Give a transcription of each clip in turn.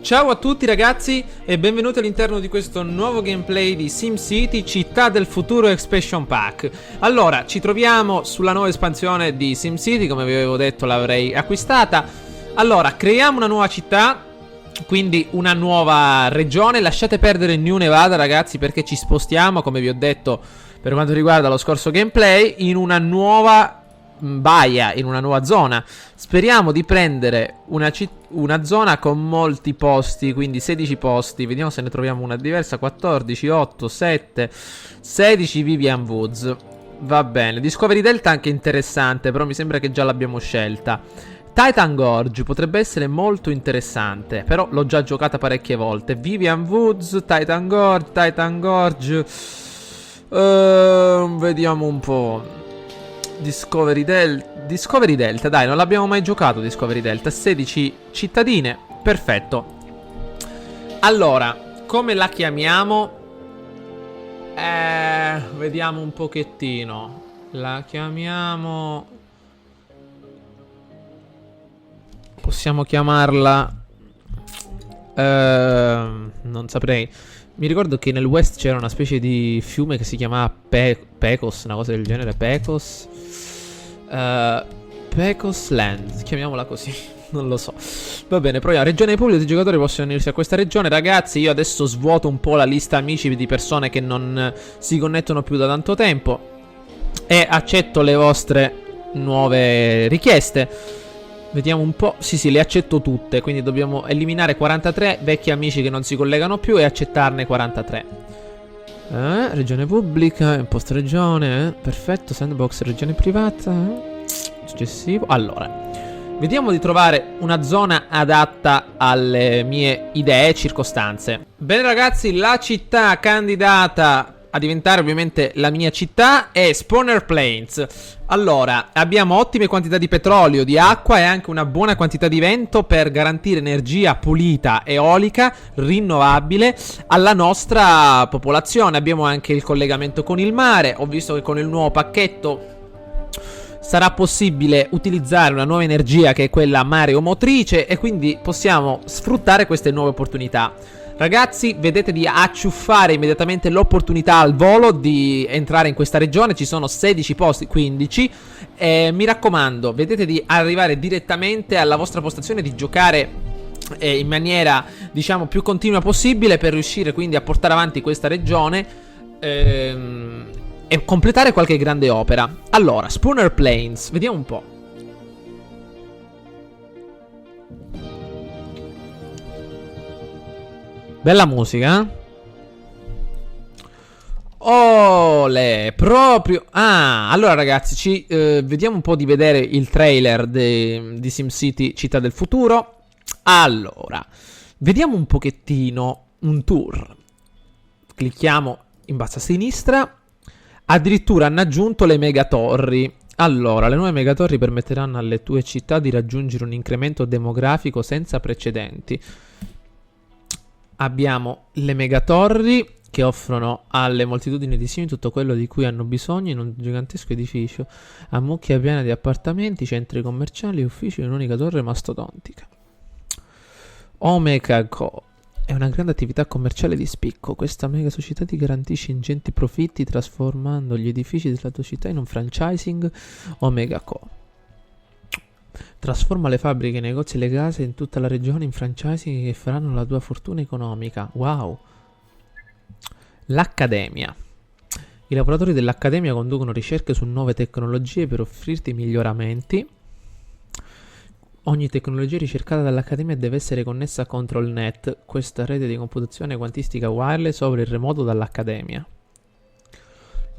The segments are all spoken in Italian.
Ciao a tutti ragazzi e benvenuti all'interno di questo nuovo gameplay di SimCity Città del Futuro Expansion Pack. Allora, ci troviamo sulla nuova espansione di SimCity, come vi avevo detto l'avrei acquistata. Allora, creiamo una nuova città, quindi una nuova regione. Lasciate perdere New Nevada ragazzi, perché ci spostiamo, come vi ho detto per quanto riguarda lo scorso gameplay, in una nuova baia, in una nuova zona. Speriamo di prendere una zona con molti posti, quindi 16 posti. Vediamo se ne troviamo una diversa. 14, 8, 7, 16 Vivian Woods. Va bene. Discovery Delta anche interessante, però mi sembra che già l'abbiamo scelta. Titan Gorge potrebbe essere molto interessante, però l'ho già giocata parecchie volte. Vivian Woods, Titan Gorge. Vediamo un po'. Discovery Delta, dai, non l'abbiamo mai giocato Discovery Delta. 16 cittadine, perfetto. Allora, come la chiamiamo? Vediamo un pochettino. La chiamiamo... Possiamo chiamarla... non saprei. Mi ricordo che nel West c'era una specie di fiume che si chiamava Pecos, una cosa del genere, Pecos Land, chiamiamola così, non lo so. Va bene, proviamo. Regione pubblica, i giocatori possono unirsi a questa regione. Ragazzi, io adesso svuoto un po' la lista amici di persone che non si connettono più da tanto tempo e accetto le vostre nuove richieste. Vediamo un po'. Sì, le accetto tutte. Quindi dobbiamo eliminare 43 vecchi amici che non si collegano più e accettarne 43. Regione pubblica, imposta regione. Perfetto, sandbox regione privata. Successivo. Allora, vediamo di trovare una zona adatta alle mie idee e circostanze. Bene ragazzi, la città candidata a diventare ovviamente la mia città è Spawner Plains. Allora, abbiamo ottime quantità di petrolio, di acqua e anche una buona quantità di vento per garantire energia pulita, eolica, rinnovabile alla nostra popolazione. Abbiamo anche il collegamento con il mare. Ho visto che con il nuovo pacchetto sarà possibile utilizzare una nuova energia che è quella mareomotrice e quindi possiamo sfruttare queste nuove opportunità. Ragazzi, vedete di acciuffare immediatamente l'opportunità al volo di entrare in questa regione. Ci sono 16 posti, 15. Mi raccomando, vedete di arrivare direttamente alla vostra postazione, di giocare in maniera, diciamo, più continua possibile per riuscire quindi a portare avanti questa regione e completare qualche grande opera. Allora, Spawner Plains, vediamo un po'. Bella musica. Ole, proprio. Allora ragazzi, vediamo un po' di vedere il trailer di SimCity Città del Futuro. Allora, vediamo un pochettino un tour. Clicchiamo in basso a sinistra. Addirittura hanno aggiunto le megatorri. Allora, le nuove megatorri permetteranno alle tue città di raggiungere un incremento demografico senza precedenti. Abbiamo le megatorri che offrono alle moltitudini di simili tutto quello di cui hanno bisogno in un gigantesco edificio a mucchia piena di appartamenti, centri commerciali e uffici in un'unica torre mastodontica. Omega Co è una grande attività commerciale di spicco. Questa mega società ti garantisce ingenti profitti trasformando gli edifici della tua città in un franchising. Omega Co trasforma le fabbriche, i negozi e le case in tutta la regione in franchising che faranno la tua fortuna economica. Wow. L'Accademia. I lavoratori dell'Accademia conducono ricerche su nuove tecnologie per offrirti miglioramenti. Ogni tecnologia ricercata dall'Accademia deve essere connessa a ControlNet, questa rete di computazione quantistica wireless over il remoto dall'Accademia.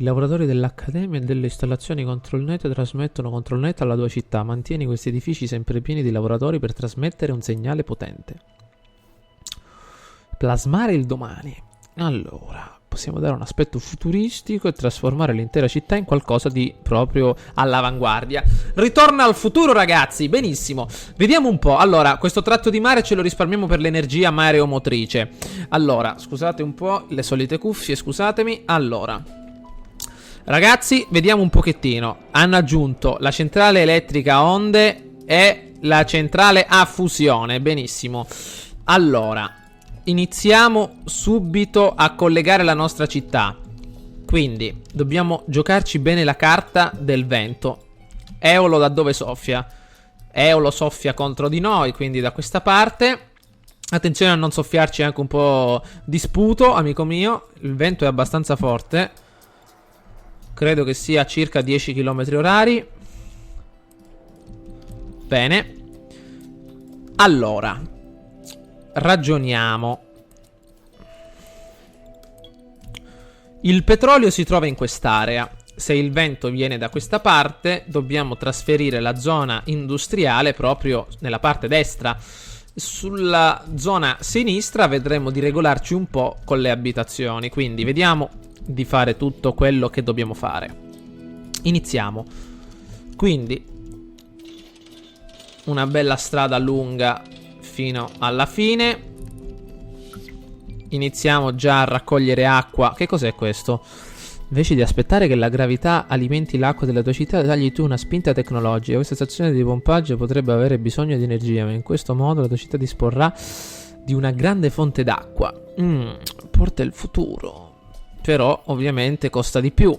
I lavoratori dell'Accademia e delle installazioni ControlNet trasmettono ControlNet alla tua città. Mantieni questi edifici sempre pieni di lavoratori per trasmettere un segnale potente. Plasmare il domani. Allora, possiamo dare un aspetto futuristico e trasformare l'intera città in qualcosa di proprio all'avanguardia. Ritorna al futuro ragazzi, benissimo. Vediamo un po'. Allora, questo tratto di mare ce lo risparmiamo per l'energia mareomotrice. Allora, scusate un po', le solite cuffie, scusatemi. Allora, ragazzi, vediamo un pochettino. Hanno aggiunto la centrale elettrica a onde e la centrale a fusione. Benissimo. Allora, iniziamo subito a collegare la nostra città. Quindi, dobbiamo giocarci bene la carta del vento. Eolo da dove soffia? Eolo soffia contro di noi, quindi da questa parte. Attenzione a non soffiarci anche un po' di sputo, amico mio. Il vento è abbastanza forte. Credo che sia circa 10 km orari. Bene. Allora, ragioniamo. Il petrolio si trova in quest'area. Se il vento viene da questa parte, dobbiamo trasferire la zona industriale proprio nella parte destra. Sulla zona sinistra vedremo di regolarci un po' con le abitazioni. Quindi vediamo di fare tutto quello che dobbiamo fare. Iniziamo. Quindi una bella strada lunga fino alla fine. Iniziamo già a raccogliere acqua. Che cos'è questo? Invece di aspettare che la gravità alimenti l'acqua della tua città, dagli tu una spinta tecnologica. Questa stazione di pompaggio potrebbe avere bisogno di energia, ma in questo modo la tua città disporrà di una grande fonte d'acqua. Porta il futuro. Però ovviamente costa di più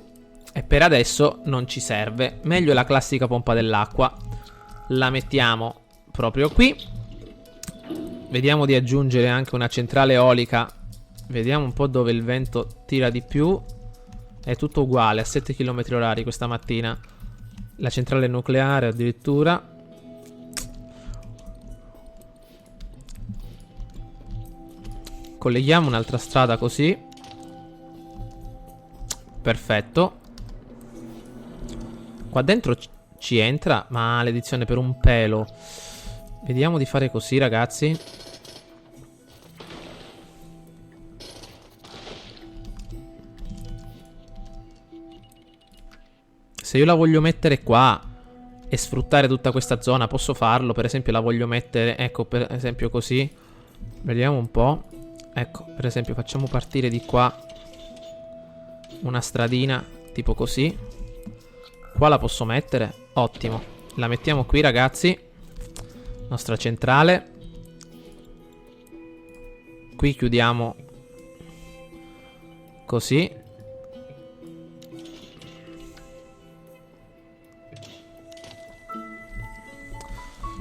e per adesso non ci serve. Meglio la classica pompa dell'acqua. La mettiamo proprio qui. Vediamo di aggiungere anche una centrale eolica. Vediamo un po' dove il vento tira di più. È tutto uguale, a 7 km orari questa mattina. La centrale nucleare addirittura. Colleghiamo un'altra strada così. Perfetto. Qua dentro ci entra maledizione per un pelo. Vediamo di fare così, ragazzi. Se io la voglio mettere qua e sfruttare tutta questa zona, posso farlo. Per esempio la voglio mettere, ecco, per esempio così. Vediamo un po'. Ecco, per esempio facciamo partire di qua una stradina tipo così. Qua la posso mettere. Ottimo. La mettiamo qui, ragazzi. Nostra centrale. Qui chiudiamo così.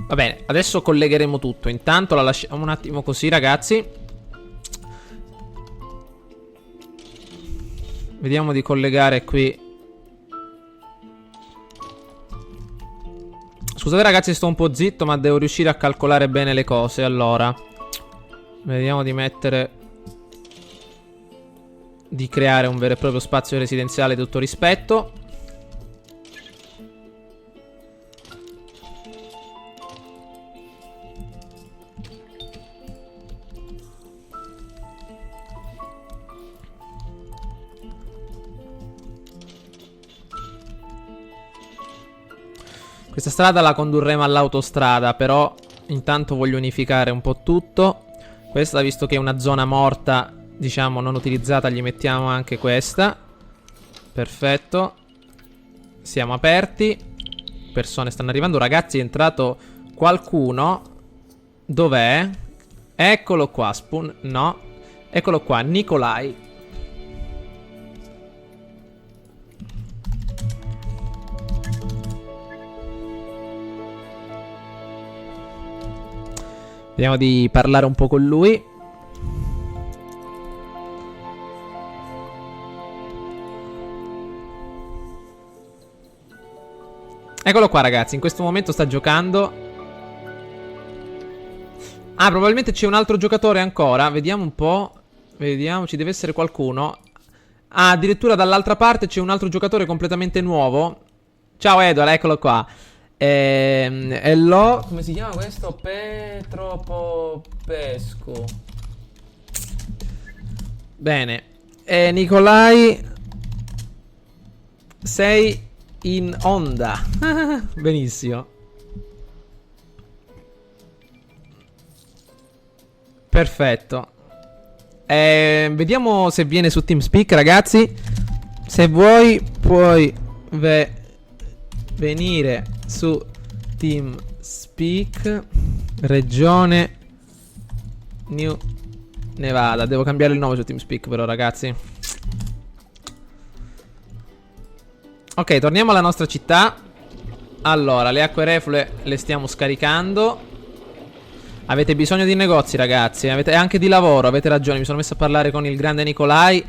Va bene, adesso collegheremo tutto. Intanto la lasciamo un attimo così, ragazzi. Vediamo di collegare qui. Scusate ragazzi, sto un po' zitto, ma devo riuscire a calcolare bene le cose. Allora, vediamo di mettere, di creare un vero e proprio spazio residenziale di tutto rispetto. Questa strada la condurremo all'autostrada, però intanto voglio unificare un po' tutto. Questa, visto che è una zona morta, diciamo non utilizzata, gli mettiamo anche questa. Perfetto. Siamo aperti. Persone stanno arrivando. Ragazzi, è entrato qualcuno. Dov'è? Eccolo qua. No. Eccolo qua, Nikolai. Vediamo di parlare un po' con lui. Eccolo qua, ragazzi. In questo momento sta giocando. Ah, probabilmente c'è un altro giocatore ancora. Vediamo un po'. Vediamo, ci deve essere qualcuno. Ah, addirittura dall'altra parte c'è un altro giocatore completamente nuovo. Ciao Edward, eccolo qua. Hello, come si chiama questo? Petropopescu. Bene. Nicolai, sei in onda. Benissimo. Perfetto. Vediamo se viene su TeamSpeak, ragazzi. Se vuoi puoi venire su TeamSpeak. Regione New Nevada. Devo cambiare il nome su TeamSpeak però, ragazzi. Ok, torniamo alla nostra città. Allora, le acque reflue le stiamo scaricando. Avete bisogno di negozi, ragazzi. Avete anche di lavoro, avete ragione. Mi sono messo a parlare con il grande Nikolai.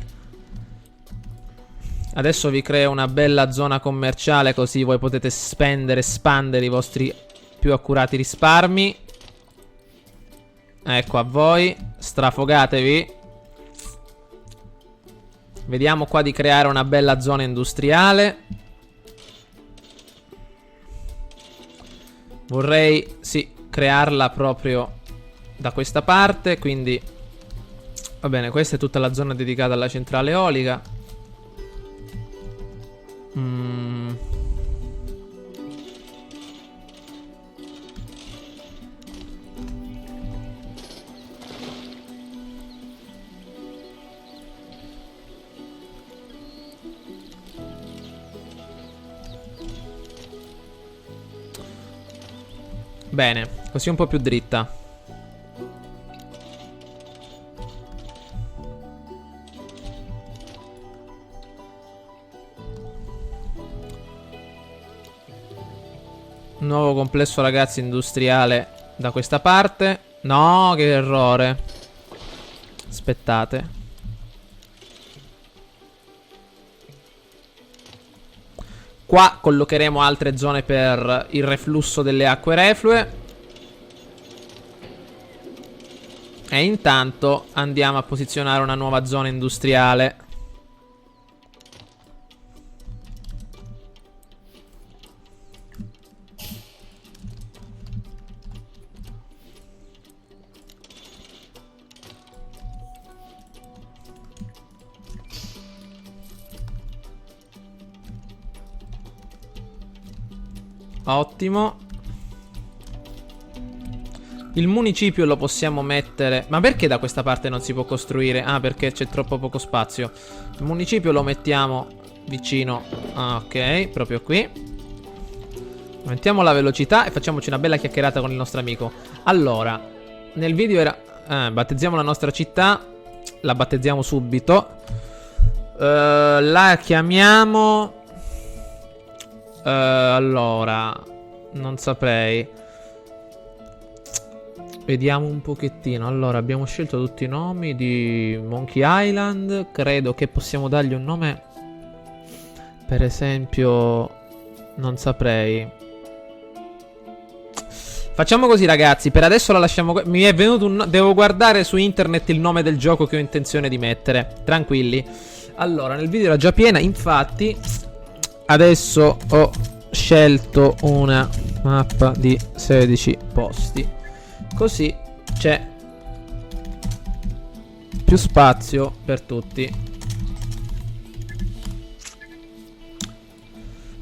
Adesso vi creo una bella zona commerciale, così voi potete spendere, espandere i vostri più accurati risparmi. Ecco a voi. Strafogatevi. Vediamo qua di creare una bella zona industriale. Vorrei, sì, crearla proprio da questa parte. Quindi va bene, questa è tutta la zona dedicata alla centrale eolica. Bene, così un po' più dritta. Nuovo complesso, ragazzi, industriale da questa parte. No, che errore. Aspettate. Qua collocheremo altre zone per il reflusso delle acque reflue. E intanto andiamo a posizionare una nuova zona industriale. Ottimo. Il municipio lo possiamo mettere. Ma perché da questa parte non si può costruire? Ah, perché c'è troppo poco spazio. Il municipio lo mettiamo vicino. Ah, ok, proprio qui. Aumentiamo la velocità e facciamoci una bella chiacchierata con il nostro amico. Allora, nel video era... battezziamo la nostra città. La battezziamo subito. La chiamiamo... allora, non saprei. Vediamo un pochettino. Allora, abbiamo scelto tutti i nomi di Monkey Island. Credo che possiamo dargli un nome. Per esempio, non saprei. Facciamo così, ragazzi. Per adesso la lasciamo. Mi è venuto un... Devo guardare su internet il nome del gioco che ho intenzione di mettere. Tranquilli. Allora, nel video era già piena. Infatti, adesso ho scelto una mappa di 16 posti. Così c'è più spazio per tutti.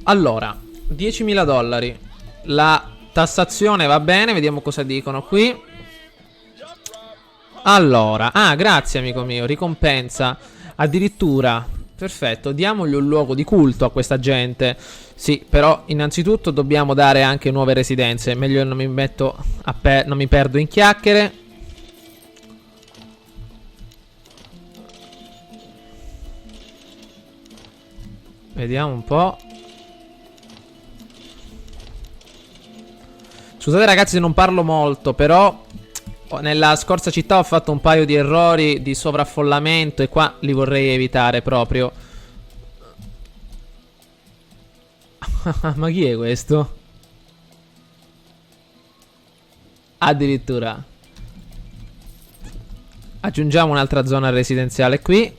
Allora, 10.000 dollari. La tassazione va bene, vediamo cosa dicono qui. Allora, grazie amico mio, ricompensa. Addirittura, perfetto, diamogli un luogo di culto a questa gente. Sì, però innanzitutto dobbiamo dare anche nuove residenze. Meglio non mi metto non mi perdo in chiacchiere. Vediamo un po'. Scusate ragazzi se non parlo molto, però nella scorsa città ho fatto un paio di errori di sovraffollamento e qua li vorrei evitare proprio. Ma chi è questo? Addirittura. Aggiungiamo un'altra zona residenziale qui.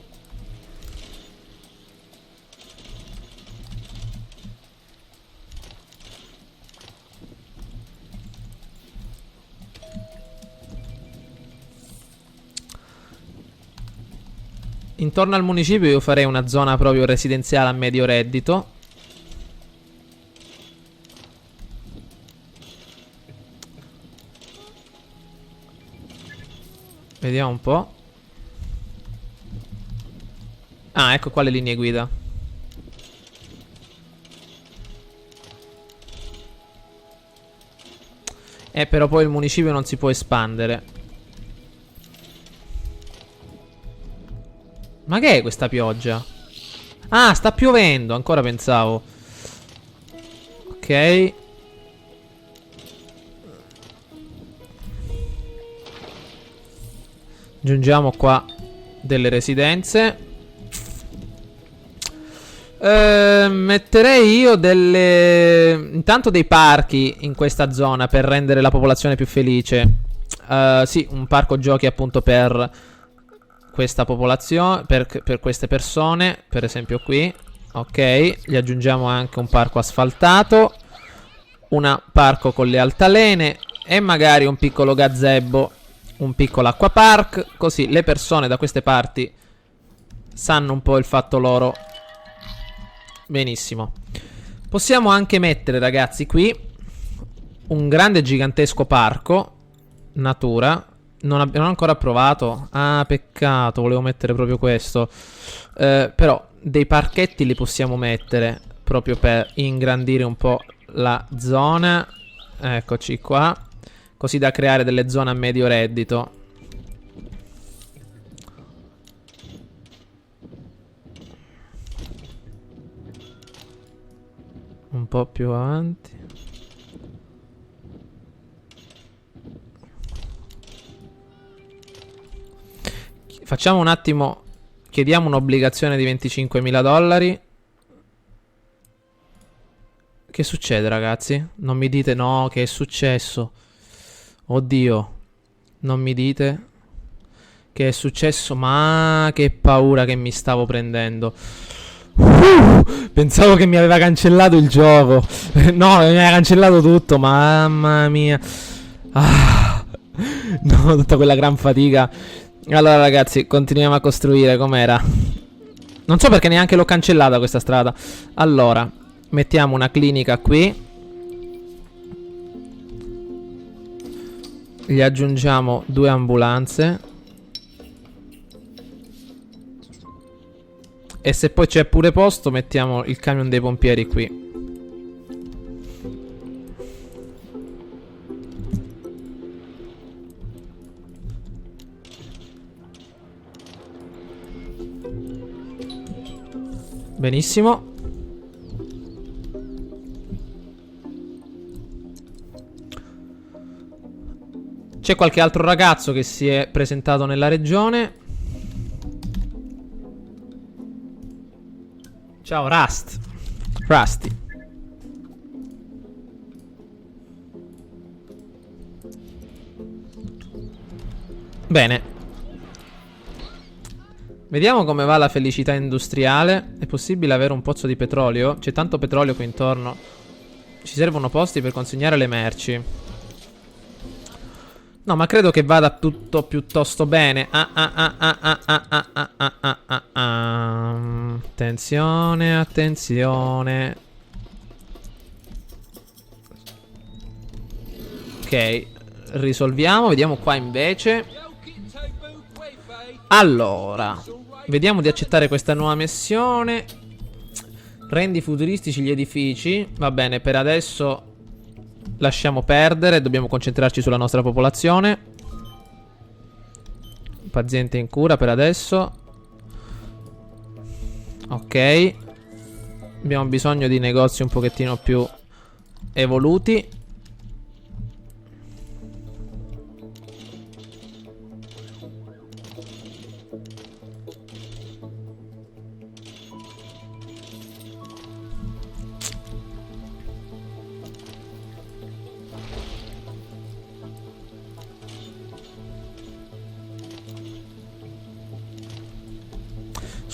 Intorno al municipio io farei una zona proprio residenziale a medio reddito. Vediamo un po'. Ah, ecco qua le linee guida. Però poi il municipio non si può espandere. Ma che è questa pioggia? Ah, sta piovendo, ancora pensavo. Ok. Aggiungiamo qua delle residenze. Metterei io intanto dei parchi in questa zona per rendere la popolazione più felice. Sì, un parco giochi appunto per questa popolazione, per queste persone, per esempio qui. Ok, gli aggiungiamo anche un parco asfaltato, un parco con le altalene e magari un piccolo gazebo, un piccolo acquapark, così le persone da queste parti sanno un po' il fatto loro. Benissimo. Possiamo anche mettere, ragazzi, qui un grande gigantesco parco natura. Non ho ancora provato. Ah, peccato, volevo mettere proprio questo. Però dei parchetti li possiamo mettere proprio per ingrandire un po' la zona. Eccoci qua. Così da creare delle zone a medio reddito. Un po' più avanti. Facciamo un attimo. Chiediamo un'obbligazione di $25.000. Che succede, ragazzi? Non mi dite no, che è successo. Oddio. Non mi dite che è successo. Ma che paura che mi stavo prendendo. Pensavo che mi aveva cancellato il gioco. No, mi aveva cancellato tutto. Mamma mia. No, tutta quella gran fatica. Allora, ragazzi, continuiamo a costruire. Com'era? Non so perché neanche l'ho cancellata questa strada. Allora, mettiamo una clinica qui. Gli aggiungiamo 2 ambulanze. E se poi c'è pure posto, mettiamo il camion dei pompieri qui. Benissimo. C'è qualche altro ragazzo che si è presentato nella regione. Ciao Rusty. Bene. Vediamo come va la felicità industriale. È possibile avere un pozzo di petrolio? C'è tanto petrolio qui intorno. Ci servono posti per consegnare le merci. No, ma credo che vada tutto piuttosto bene. Attenzione, attenzione. Ok, risolviamo. Vediamo qua invece. Allora, vediamo di accettare questa nuova missione. Rendi futuristici gli edifici. Va bene, per adesso lasciamo perdere, dobbiamo concentrarci sulla nostra popolazione. Paziente in cura per adesso. Ok. Abbiamo bisogno di negozi un pochettino più evoluti.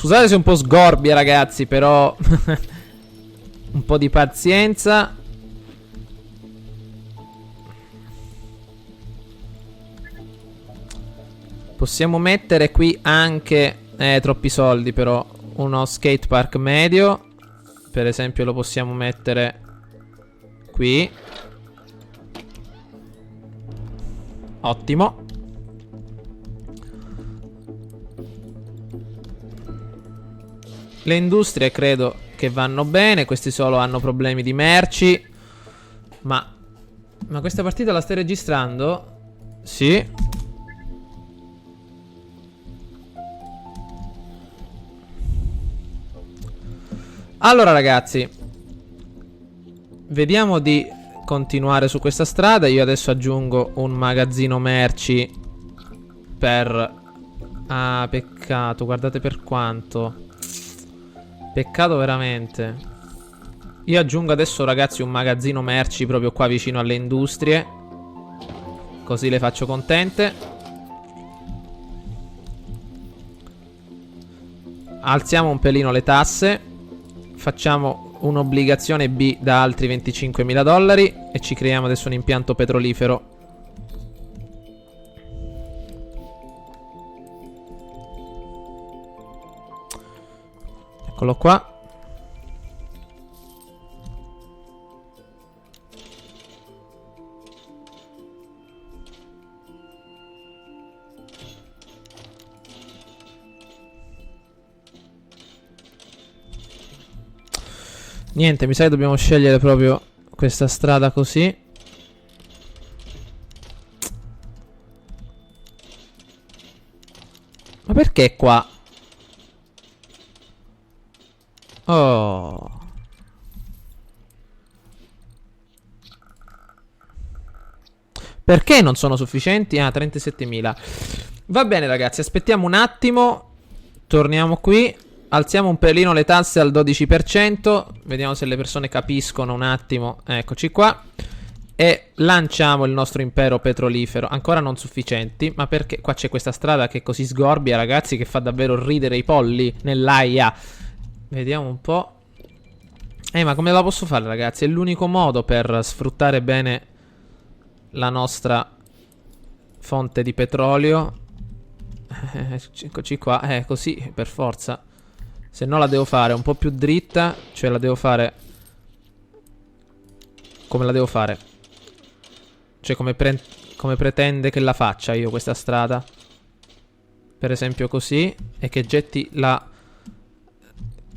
Scusate se è un po' sgorbia, ragazzi, però un po' di pazienza. Possiamo mettere qui anche troppi soldi, però uno skate park medio. Per esempio lo possiamo mettere qui. Ottimo. Le industrie credo che vanno bene. Questi solo hanno problemi di merci. Ma questa partita la stai registrando? Sì. Allora ragazzi, vediamo di continuare su questa strada. Io adesso aggiungo un magazzino merci per... Ah, peccato, guardate per quanto. Peccato veramente. Io aggiungo adesso ragazzi un magazzino merci proprio qua vicino alle industrie, così le faccio contente. Alziamo un pelino le tasse. Facciamo un'obbligazione B da altri 25.000 dollari e ci creiamo adesso un impianto petrolifero. Eccolo qua. Niente, mi sa che dobbiamo scegliere proprio questa strada così. Ma perché qua? Oh. Perché non sono sufficienti? Ah, 37.000. Va bene ragazzi, aspettiamo un attimo. Torniamo qui. Alziamo un pelino le tasse al 12%. Vediamo se le persone capiscono un attimo. Eccoci qua. E lanciamo il nostro impero petrolifero. Ancora non sufficienti. Ma perché? Qua c'è questa strada che è così sgorbia ragazzi, che fa davvero ridere i polli nell'aia. Vediamo un po'. Ma come la posso fare ragazzi? È l'unico modo per sfruttare bene la nostra fonte di petrolio. Eccoci qua. Così per forza. Se no la devo fare un po' più dritta. Cioè la devo fare... Come la devo fare? Cioè come pretende che la faccia io questa strada? Per esempio così. E che getti la...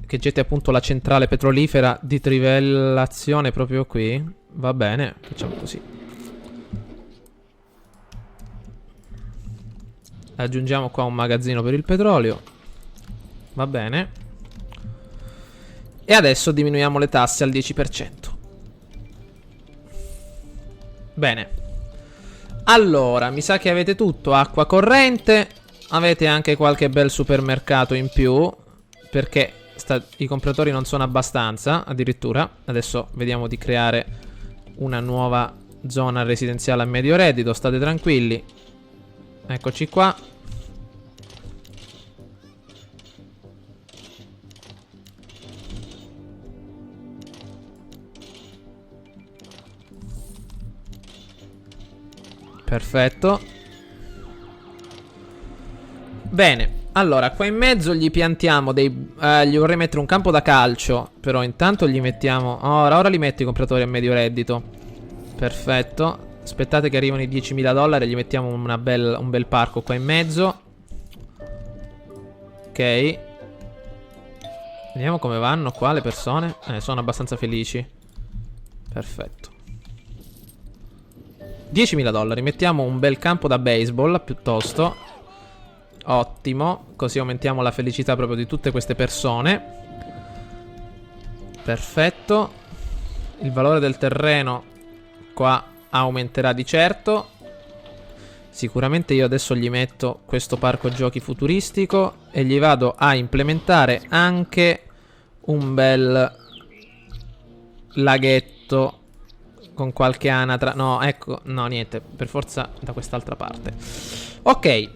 Che getti appunto la centrale petrolifera di trivellazione proprio qui. Va bene, facciamo così. Aggiungiamo qua un magazzino per il petrolio. Va bene. E adesso diminuiamo le tasse al 10%. Bene. Allora, mi sa che avete tutto. Acqua corrente. Avete anche qualche bel supermercato in più, perché i compratori non sono abbastanza, addirittura. Adesso vediamo di creare una nuova zona residenziale a medio reddito. State tranquilli. Eccoci qua. Perfetto. Bene. Allora, qua in mezzo gli piantiamo dei... gli vorrei mettere un campo da calcio. Però intanto gli mettiamo... Ora li metto i compratori a medio reddito. Perfetto. Aspettate che arrivano i 10.000 dollari e gli mettiamo un bel parco qua in mezzo. Ok. Vediamo come vanno qua le persone. Sono abbastanza felici. Perfetto. 10.000 dollari. Mettiamo un bel campo da baseball piuttosto. Ottimo. Così aumentiamo la felicità proprio di tutte queste persone. Perfetto. Il valore del terreno qua aumenterà di certo. Sicuramente io adesso gli metto questo parco giochi futuristico e gli vado a implementare anche un bel laghetto con qualche anatra. No, ecco, no, niente, per forza da quest'altra parte. Ok.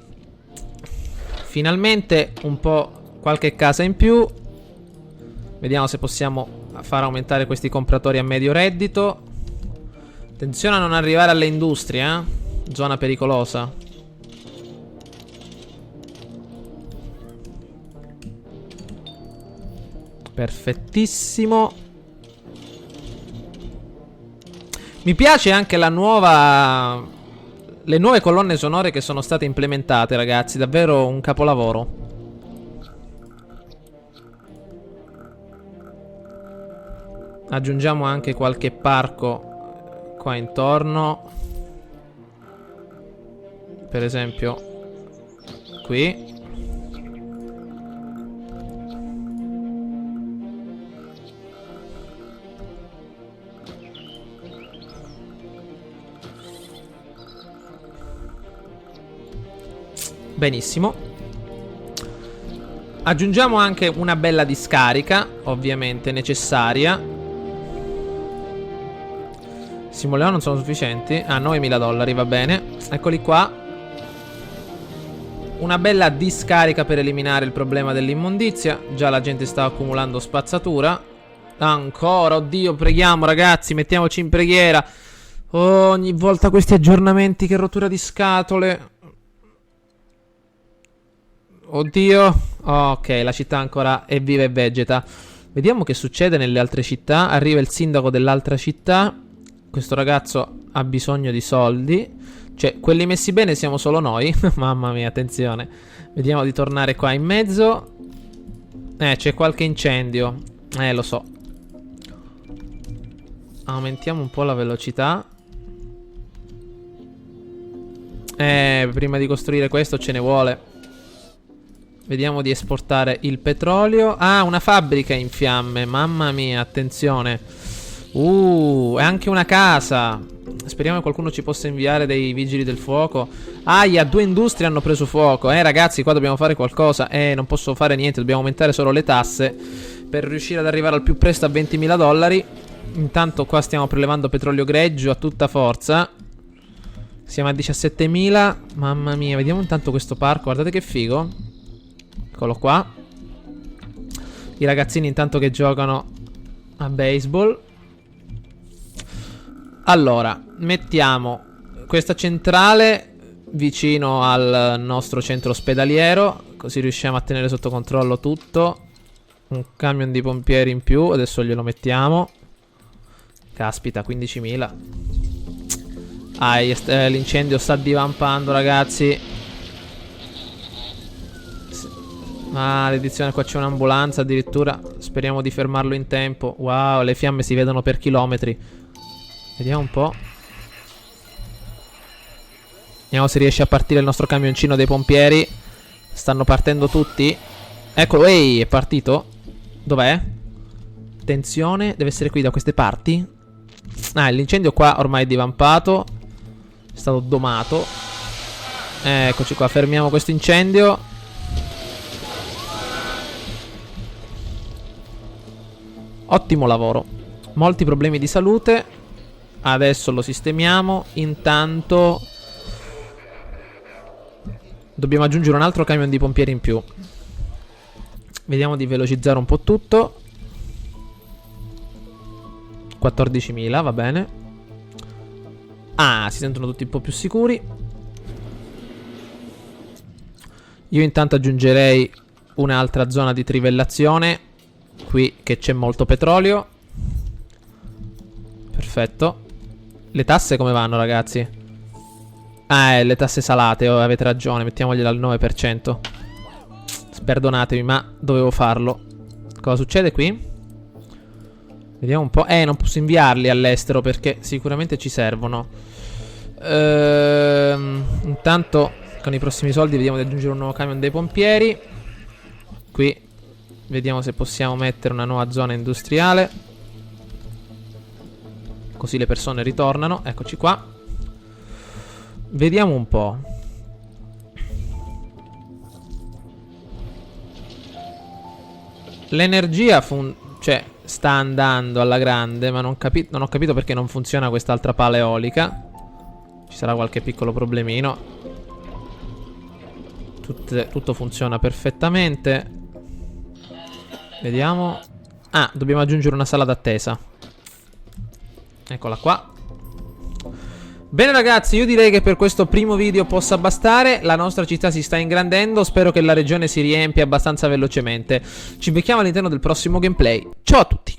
Finalmente un po' qualche casa in più. Vediamo se possiamo far aumentare questi compratori a medio reddito. Attenzione a non arrivare alle industrie, eh? Zona pericolosa. Perfettissimo. Mi piace anche la nuova... Le nuove colonne sonore che sono state implementate, ragazzi. Davvero un capolavoro. Aggiungiamo anche qualche parco qua intorno. Per esempio qui. Benissimo. Aggiungiamo anche una bella discarica, ovviamente necessaria. Simoleon non sono sufficienti. Ah, 9.000 dollari, va bene. Eccoli qua. Una bella discarica per eliminare il problema dell'immondizia. Già la gente sta accumulando spazzatura. Ancora, oddio, preghiamo ragazzi, mettiamoci in preghiera. Ogni volta questi aggiornamenti, che rottura di scatole. Oddio. Ok, la città ancora è viva e vegeta. Vediamo che succede nelle altre città. Arriva il sindaco dell'altra città. Questo ragazzo ha bisogno di soldi. Cioè, quelli messi bene siamo solo noi. Mamma mia, attenzione. Vediamo di tornare qua in mezzo. C'è qualche incendio. Lo so. Aumentiamo un po' la velocità. Prima di costruire questo ce ne vuole. Vediamo di esportare il petrolio. Ah, una fabbrica in fiamme. Mamma mia, attenzione. È anche una casa. Speriamo che qualcuno ci possa inviare dei vigili del fuoco. Aia, 2 industrie hanno preso fuoco. Ragazzi, qua dobbiamo fare qualcosa. Non posso fare niente, dobbiamo aumentare solo le tasse per riuscire ad arrivare al più presto a 20.000 dollari. Intanto qua stiamo prelevando petrolio greggio a tutta forza. Siamo a 17.000. Mamma mia, vediamo intanto questo parco. Guardate che figo. Eccolo qua. I ragazzini intanto che giocano a baseball. Allora, mettiamo questa centrale vicino al nostro centro ospedaliero, così riusciamo a tenere sotto controllo tutto. Un camion di pompieri in più, adesso glielo mettiamo. Caspita, 15.000. L'incendio sta divampando, ragazzi. Maledizione, qua c'è un'ambulanza addirittura. Speriamo di fermarlo in tempo. Wow, le fiamme si vedono per chilometri. Vediamo un po'. Vediamo se riesce a partire il nostro camioncino dei pompieri. Stanno partendo tutti. Eccolo, ehi, è partito. Dov'è? Attenzione, deve essere qui da queste parti. L'incendio qua ormai è divampato. È stato domato. Eccoci qua, fermiamo questo incendio. Ottimo lavoro. Molti problemi di salute. Adesso lo sistemiamo. Intanto dobbiamo aggiungere un altro camion di pompieri in più. Vediamo di velocizzare un po' tutto. 14.000, va bene. Si sentono tutti un po' più sicuri. Io intanto aggiungerei un'altra zona di trivellazione. Qui che c'è molto petrolio. Perfetto. Le tasse come vanno, ragazzi? Le tasse salate, avete ragione, mettiamogliele al 9%. Perdonatemi, ma dovevo farlo. Cosa succede qui? Vediamo un po'. Non posso inviarli all'estero perché sicuramente ci servono. Intanto con i prossimi soldi vediamo di aggiungere un nuovo camion dei pompieri. Qui vediamo se possiamo mettere una nuova zona industriale. Così le persone ritornano. Eccoci qua. Vediamo un po'. L'energia cioè sta andando alla grande, ma non ho capito perché non funziona quest'altra pala eolica. Ci sarà qualche piccolo problemino. Tutto funziona perfettamente. Vediamo. Dobbiamo aggiungere una sala d'attesa. Eccola qua. Bene ragazzi, io direi che per questo primo video possa bastare. La nostra città si sta ingrandendo. Spero che la regione si riempia abbastanza velocemente. Ci becchiamo all'interno del prossimo gameplay. Ciao a tutti.